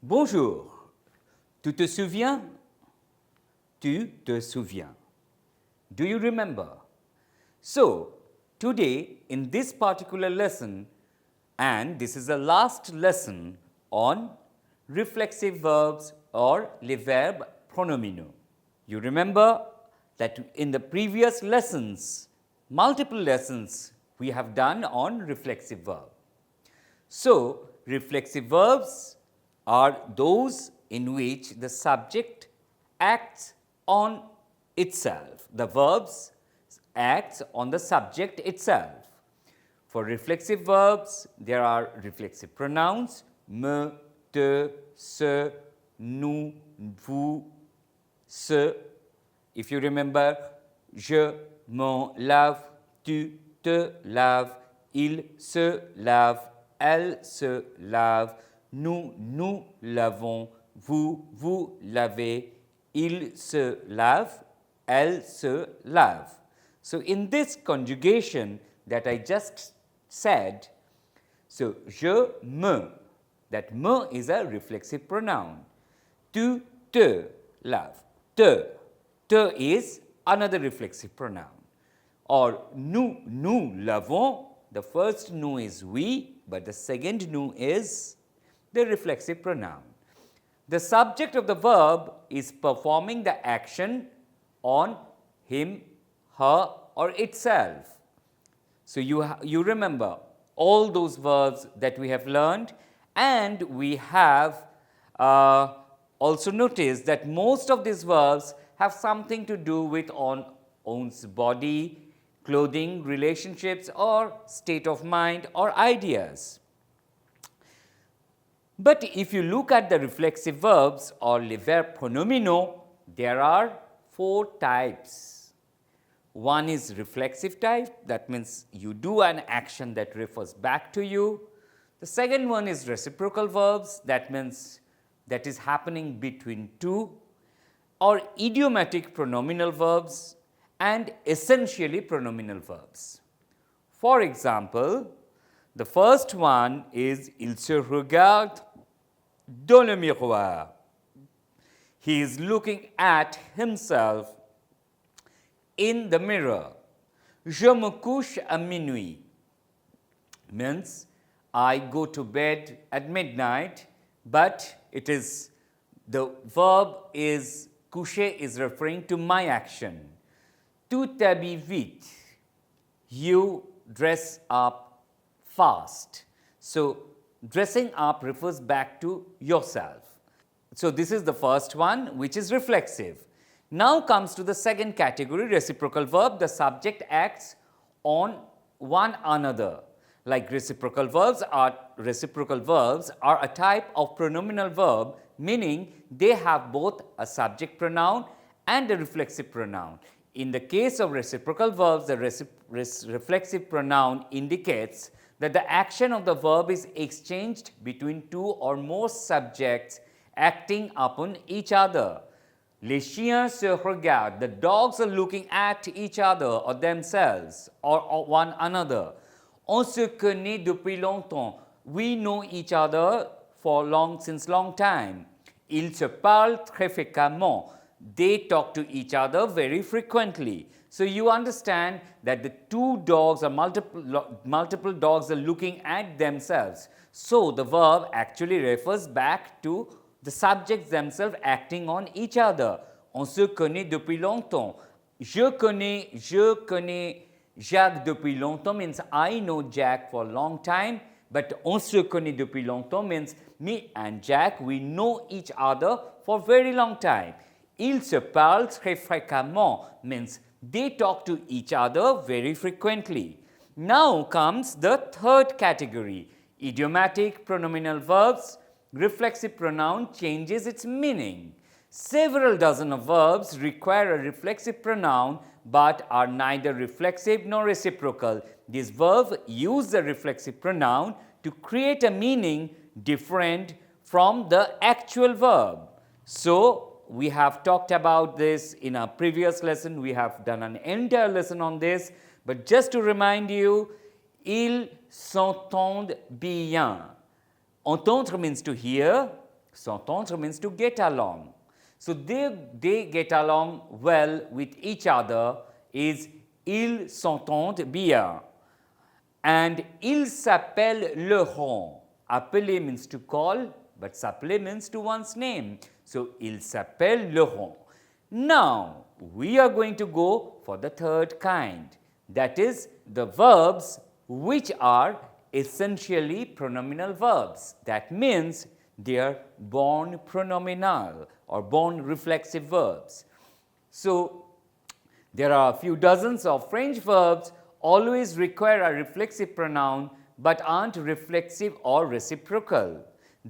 Bonjour, tu te souviens? Tu te souviens. Do you remember? So, today in this particular lesson, and this is the last lesson on reflexive verbs or les verbes pronominaux. You remember that in the previous lessons, multiple lessons we have done on reflexive verb. So, reflexive verbs are those in which the subject acts on itself. The verbs acts on the subject itself. For reflexive verbs, there are reflexive pronouns me, te, se, nous, vous, ce. If you remember, je m'en lave, tu te laves, il se lave, elle se lave, nous, nous lavons, vous lavez, il se lave, elle se lave. So, in this conjugation that I just said, so je me, that me is a reflexive pronoun. Tu te laves, te is another reflexive pronoun. Or nous lavons, the first nous is we, but the second nous is the reflexive pronoun. The subject of the verb is performing the action on him, her or itself. So, you remember all those verbs that we have learned, and we have also noticed that most of these verbs have something to do with one's body, clothing, relationships or state of mind or ideas. But if you look at the reflexive verbs or les verbes pronominaux, there are 4 types. One is reflexive type, that means you do an action that refers back to you. The second one is reciprocal verbs, that means that is happening between two, or idiomatic pronominal verbs and essentially pronominal verbs. For example, the first one is il se regarde dans le miroir. He is looking at himself in the mirror. Je me couche à minuit means I go to bed at midnight, but it is the verb is coucher is referring to my action. Tu t'habilles vite. You dress up fast. So, dressing up refers back to yourself. So, this is the first one, which is reflexive. Now comes to the second category, reciprocal verb. The subject acts on one another. Like reciprocal verbs are a type of pronominal verb, meaning they have both a subject pronoun and a reflexive pronoun. In the case of reciprocal verbs, the reflexive pronoun indicates that the action of the verb is exchanged between two or more subjects acting upon each other. Les chiens se regardent. The dogs are looking at each other or themselves or one another. On se connaît depuis longtemps. We know each other since long time. Ils se parlent très fréquemment. They talk to each other very frequently. So, you understand that the two dogs or multiple dogs are looking at themselves. So, the verb actually refers back to the subjects themselves acting on each other. On se connaît depuis longtemps. Je connais Jacques depuis longtemps means I know Jack for a long time, but on se connaît depuis longtemps means me and Jack, we know each other for a very long time. Ils se parlent très fréquemment means they talk to each other very frequently. Now comes the third category, idiomatic pronominal verbs. reflexive pronoun changes its meaning. Several dozen of verbs require a reflexive pronoun but are neither reflexive nor reciprocal. These verbs use the reflexive pronoun to create a meaning different from the actual verb. So, we have talked about this in our previous lesson. We have done an entire lesson on this. But just to remind you, ils s'entendent bien. Entendre means to hear, s'entendre means to get along. So, they get along well with each other is ils s'entendent bien. And il s'appelle Laurent. Appeler means to call, but s'appeler means to one's name. So, il s'appelle Laurent. Now, we are going to go for the third kind, that is the verbs which are essentially pronominal verbs. That means they are born pronominal or born reflexive verbs. So, there are a few dozens of French verbs always require a reflexive pronoun but aren't reflexive or reciprocal.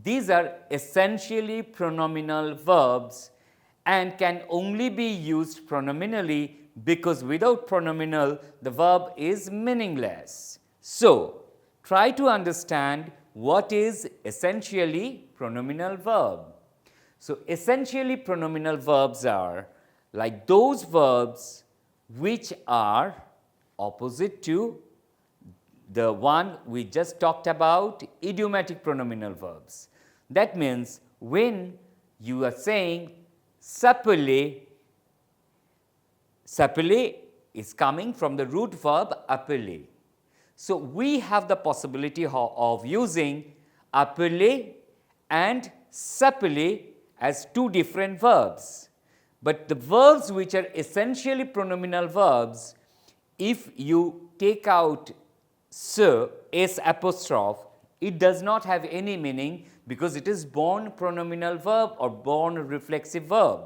These are essentially pronominal verbs and can only be used pronominally because without pronominal the verb is meaningless. So, try to understand what is essentially pronominal verb. So, essentially pronominal verbs are like those verbs which are opposite to the one we just talked about, idiomatic pronominal verbs. That means when you are saying s'appeler, s'appeler is coming from the root verb appeler. So, we have the possibility of using appeler and s'appeler as two different verbs. But the verbs which are essentially pronominal verbs, if you take out se, s apostrophe, it does not have any meaning because it is born pronominal verb or born reflexive verb.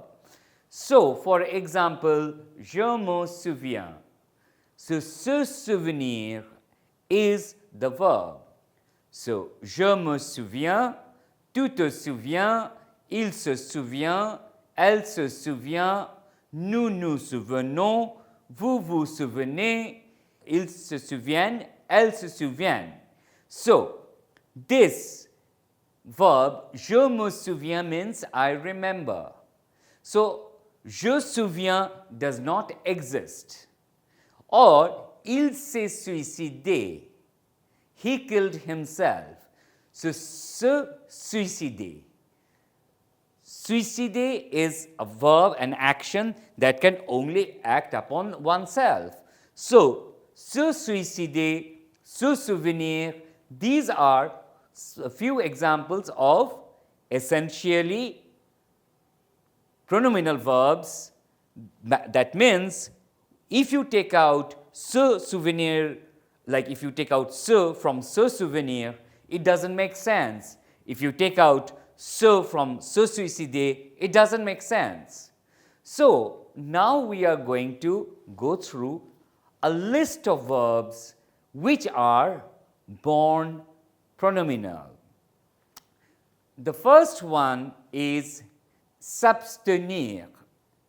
So, for example, je me souviens. So, se souvenir is the verb. So, je me souviens, tu te souviens, il se souvient, elle se souvient, nous nous souvenons, vous vous souvenez, ils se souviennent, elles se souviennent. So, this verb, je me souviens means I remember. So, je souviens does not exist. Or, il s'est suicidé. He killed himself. So, se suicider. Suicider is a verb, an action that can only act upon oneself. So, se suicider, se souvenir, these are a few examples of essentially pronominal verbs. That means, if you take out se souvenir, like if you take out se from se souvenir, it doesn't make sense. If you take out se from se suicider, it doesn't make sense. So, now we are going to go through a list of verbs which are born pronominal. The first one is s'abstenir.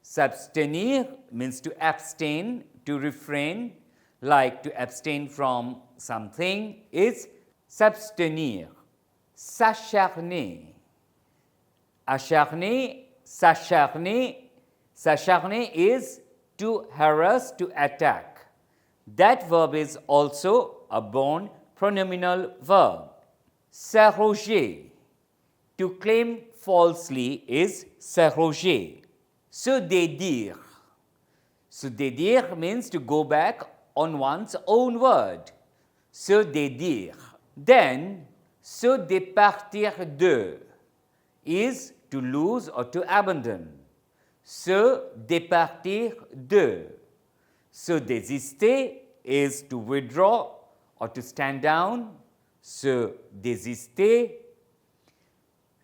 S'abstenir means to abstain, to refrain, like to abstain from something is s'abstenir. S'acharner. Acharner, s'acharner. S'acharner is to harass, to attack. That verb is also a born pronominal verb. S'arroger. To claim falsely is s'arroger. Se dédire. Se dédire means to go back on one's own word. Se dédire. Then, se départir de is to lose or to abandon. Se départir de. Se désister is to withdraw or to stand down. Se désister.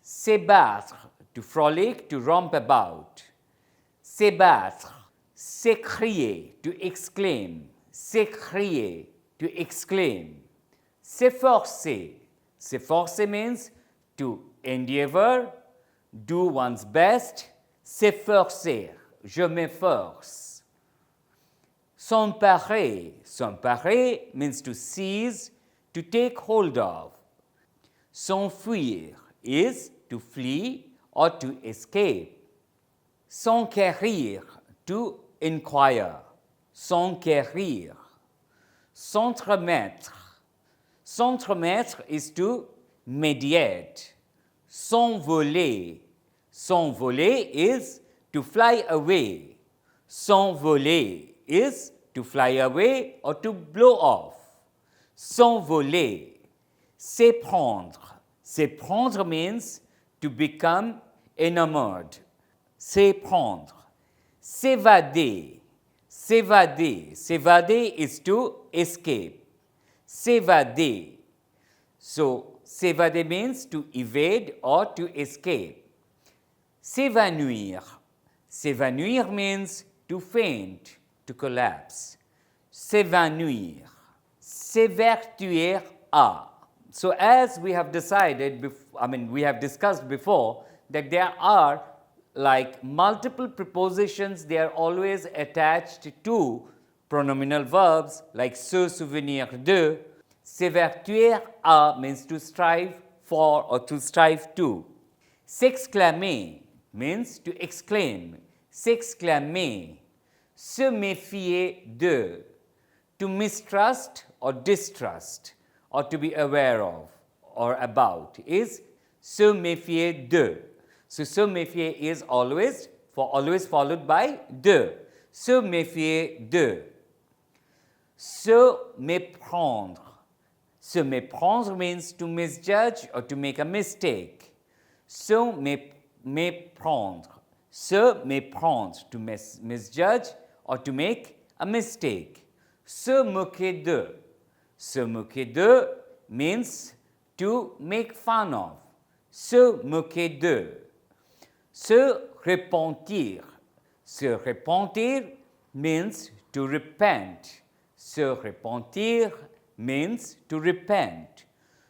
S'ébattre, to frolic, to romp about. S'ébattre. S'écrier, to exclaim. S'écrier, to exclaim. S'efforcer. S'efforcer means to endeavor, do one's best, s'efforcer, je m'efforce. S'emparer, s'emparer means to seize, to take hold of. S'enfuir is to flee or to escape. S'enquérir, to inquire. S'enquérir. S'entremettre. S'entremettre is to mediate. S'envoler. S'envoler is to fly away. S'envoler is to fly away or to blow off. S'envoler. S'éprendre. S'éprendre means to become enamored. S'éprendre. S'évader. S'évader. S'évader is to escape. S'évader. So, s'évader means to evade or to escape. S'évanouir. S'évanouir means to faint, to collapse. S'évanouir. S'évertuer à. So, as we have decided, we have discussed before that there are like multiple prepositions, they are always attached to pronominal verbs like se souvenir de. S'évertuer à means to strive for or to strive to. S'exclamer means to exclaim. S'exclamer. Se méfier de. To mistrust or distrust or to be aware of or about is se méfier de. So, se méfier is always followed by de. Se méfier de. Se méprendre. Se méprendre means to misjudge or to make a mistake. Se méprendre. Se méprendre, to misjudge or to make a mistake. Se moquer de. Se moquer de means to make fun of. Se moquer de. Se repentir. Se repentir means to repent. Se repentir means to repent.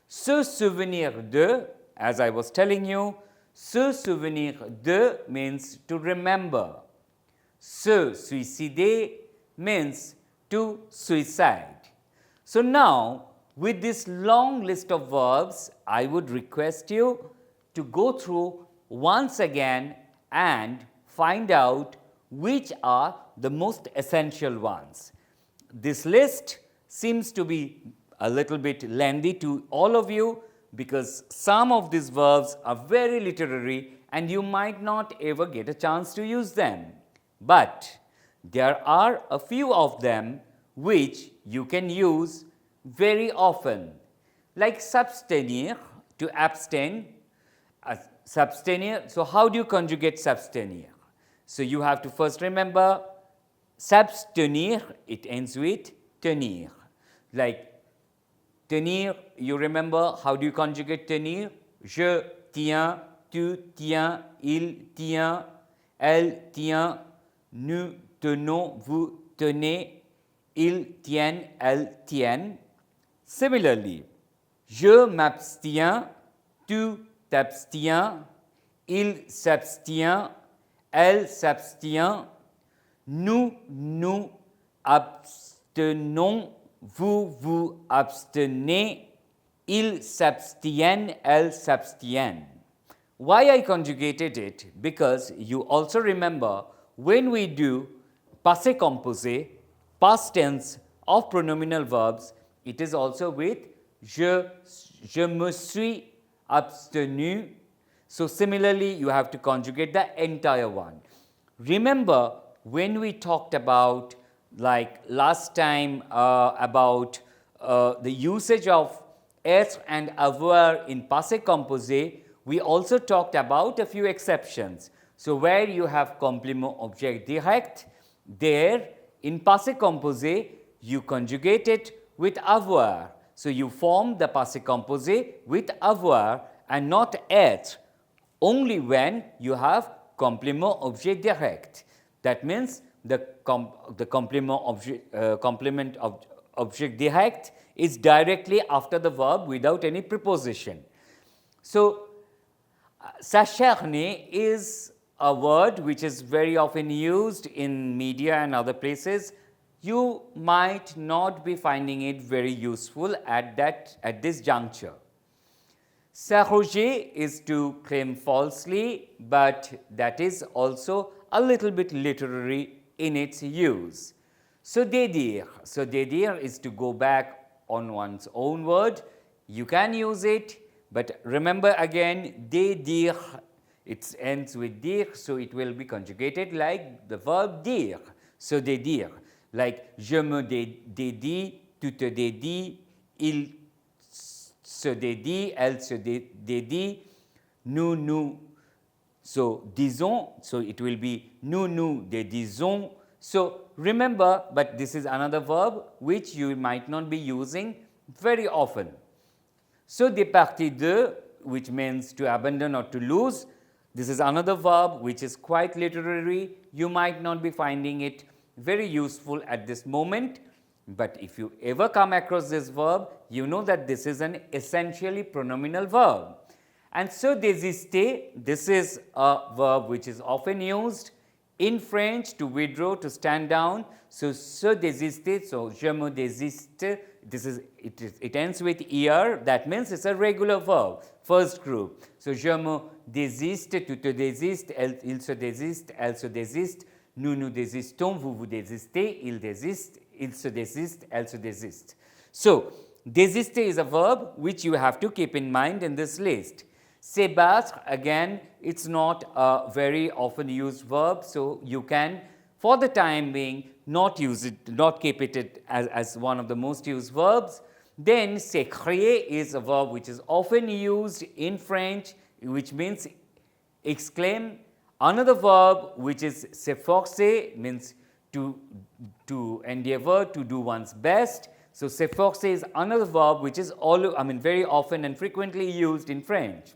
Se souvenir de, as I was telling you, se souvenir de means to remember. Se suicider means to suicide. So, now with this long list of verbs, I would request you to go through once again and find out which are the most essential ones. This list seems to be a little bit lengthy to all of you because some of these verbs are very literary and you might not ever get a chance to use them. But there are a few of them which you can use very often, like s'abstenir, to abstain. S'abstenir, so how do you conjugate s'abstenir? So, you have to first remember s'abstenir, it ends with tenir. Like tenir, you remember how do you conjugate tenir? Je tiens, tu tiens, il tient, elle tient, nous tenons, vous tenez, ils tiennent, elles tiennent. Similarly, je m'abstiens, tu t'abstiens, il s'abstient, elle s'abstient, nous nous abstenons, vous vous abstenez, ils s'abstiennent, elles s'abstiennent. Why I conjugated it? Because you also remember when we do passé composé, past tense of pronominal verbs, it is also with je me suis abstenu. So, similarly, you have to conjugate the entire one. Remember when we talked about like last time about the usage of être and avoir in passé composé, we also talked about a few exceptions. So, where you have complément objet direct, there in passé composé you conjugate it with avoir. So, you form the passé composé with avoir and not être only when you have complément objet direct. That means the complement object direct is directly after the verb without any preposition. So, S'acharner is a word which is very often used in media and other places. You might not be finding it very useful at this juncture. S'arroger is to claim falsely, but that is also a little bit literary in its use. Se dédire is to go back on one's own word. You can use it, but remember again, dédire, it ends with dire, so it will be conjugated like the verb dire, se dédire. Like, je me dédie, tu te dédies, il se dédie, elle se dédie, nous. So, disons, so it will be nous dédisons. So, remember, but this is another verb which you might not be using very often. Se départir de, which means to abandon or to lose, this is another verb which is quite literary. You might not be finding it very useful at this moment, but if you ever come across this verb, you know that this is an essentially pronominal verb. And se désister, this is a verb which is often used in French to withdraw, to stand down. So, se désister, so je me désiste, it ends with er, that means it's a regular verb, first group. So, je me désiste, tu te désistes, il se désiste, elle se désiste, nous nous désistons, vous vous désistez, il désiste, il se désiste, elle se désiste. So, désister is a verb which you have to keep in mind in this list. S'ébattre, again, it's not a very often used verb, so you can, for the time being, not use it, not keep it as one of the most used verbs. Then, s'écrier is a verb which is often used in French, which means exclaim. Another verb which is s'efforcer, means to endeavor, to do one's best. So, s'efforcer is another verb which is very often and frequently used in French.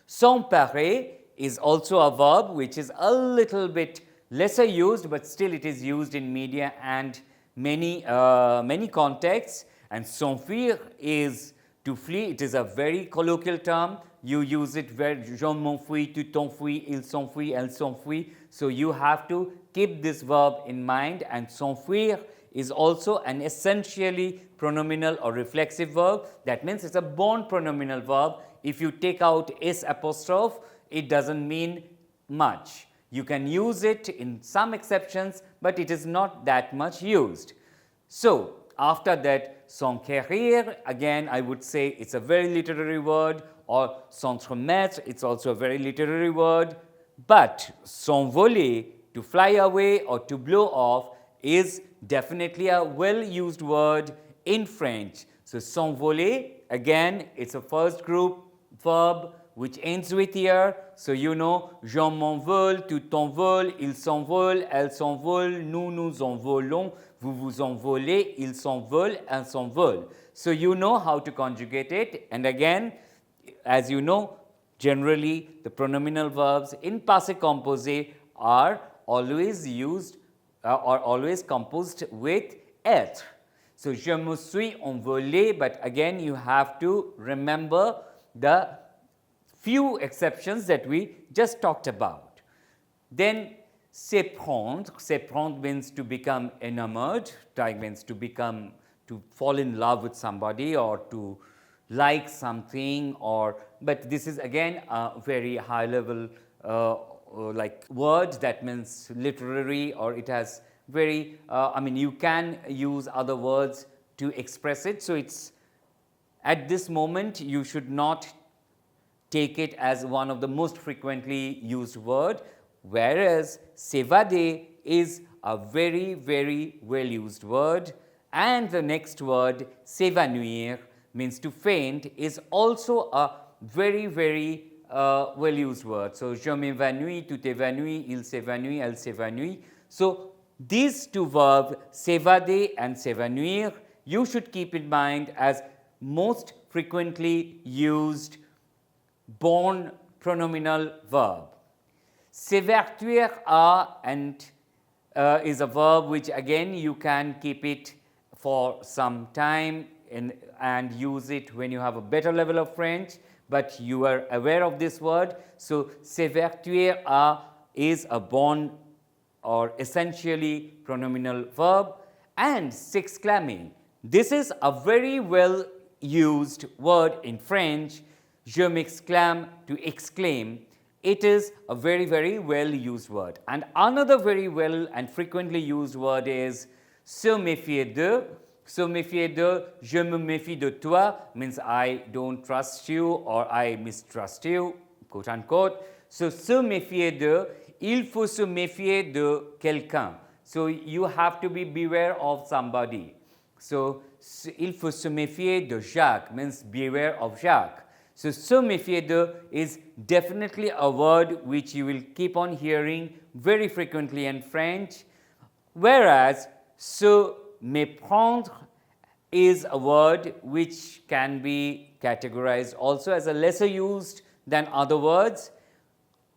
S'emparer is also a verb which is a little bit lesser used, but still it is used in media and many contexts. And s'enfuir is to flee. It is a very colloquial term. You use it where je m'enfuis, tu t'enfuis, il s'enfuit, elle s'enfuit. So, you have to keep this verb in mind, and s'enfuir is also an essentially pronominal or reflexive verb. That means it's a born pronominal verb. If you take out s apostrophe, it doesn't mean much. You can use it in some exceptions, but it is not that much used. So, after that, s'enquérir, again I would say it's a very literary word, or s'entremettre, it's also a very literary word, but s'envoler, to fly away or to blow off, is definitely a well used word in French. So, s'envoler, again, it's a first group verb which ends with er. So, you know, je m'envole, tu t'envoles, il s'envole, elle s'envole, nous nous envolons, vous vous envolez, il s'envole, elle s'envole. So, you know how to conjugate it, and again, as you know, generally the pronominal verbs in passé composé are always used or always composed with être. So, je me suis envolé, but again you have to remember the few exceptions that we just talked about. Then, s'éprendre means to become enamored, means to fall in love with somebody or to like something, but this is again a very high level like word, that means literary, or it has very, you can use other words to express it. So, it's at this moment you should not take it as one of the most frequently used word, whereas s'évader is a very, very well used word, and the next word s'évanouir means to faint is also a very, very well used word. So, je m'évanouis, tu t'évanouis, il s'évanouit, elle s'évanouit. So, these two verbs, s'évader and s'évanouir, you should keep in mind as most frequently used born pronominal verb. S'évertuer à is a verb which again you can keep it for some time and use it when you have a better level of French, but you are aware of this word. So, s'évertuer à is a bond or essentially pronominal verb, and s'exclamer. This is a very well used word in French. Je m'exclame, to exclaim. It is a very, very well used word. And another very well and frequently used word is se méfier de. Se méfier de, je me méfie de toi, means I don't trust you or I mistrust you, quote unquote. So, se méfier de, il faut se méfier de quelqu'un. So, you have to be beware of somebody. So, il faut se méfier de Jacques, means beware of Jacques. So, se méfier de is definitely a word which you will keep on hearing very frequently in French, whereas se méprendre is a word which can be categorized also as a lesser used than other words.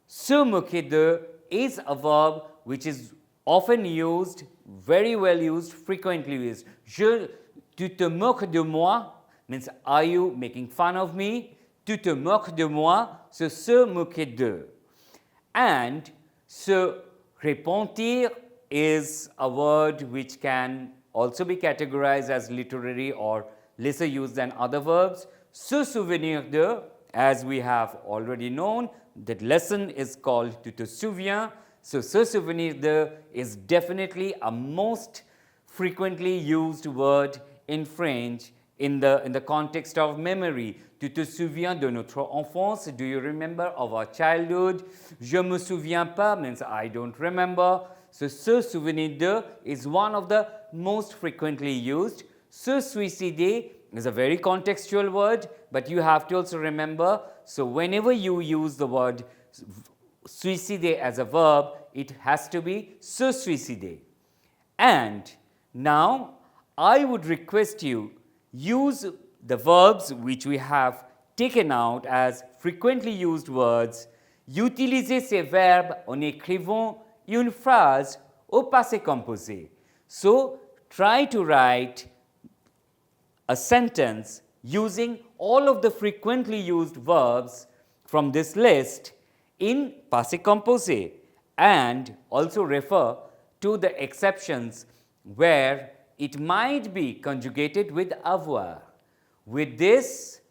Se moquer de is a verb which is often used, very well used, frequently used. Tu te moques de moi means are you making fun of me? Tu te moques de moi, so se moquer de. And se repentir is a word which can also be categorized as literary or lesser used than other verbs. Se souvenir de, as we have already known, that lesson is called tu te souviens. So, se souvenir de is definitely a most frequently used word in French in the context of memory. Tu te souviens de notre enfance? Do you remember of our childhood? Je me souviens pas means I don't remember. So, se souvenir de is one of the most frequently used. Se suicider is a very contextual word, but you have to also remember. So, whenever you use the word suicider as a verb, it has to be se suicider. And now, I would request you use the verbs which we have taken out as frequently used words. Utilisez ces verbes en écrivant une phrase au passé composé. So, try to write a sentence using all of the frequently used verbs from this list in passé composé, and also refer to the exceptions where it might be conjugated with avoir. With this,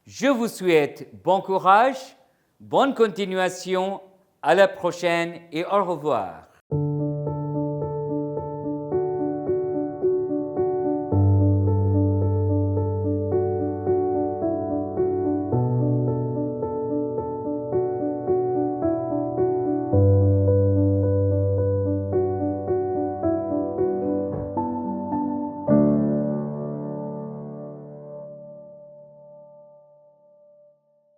je vous souhaite bon courage, bonne continuation, à la prochaine et au revoir.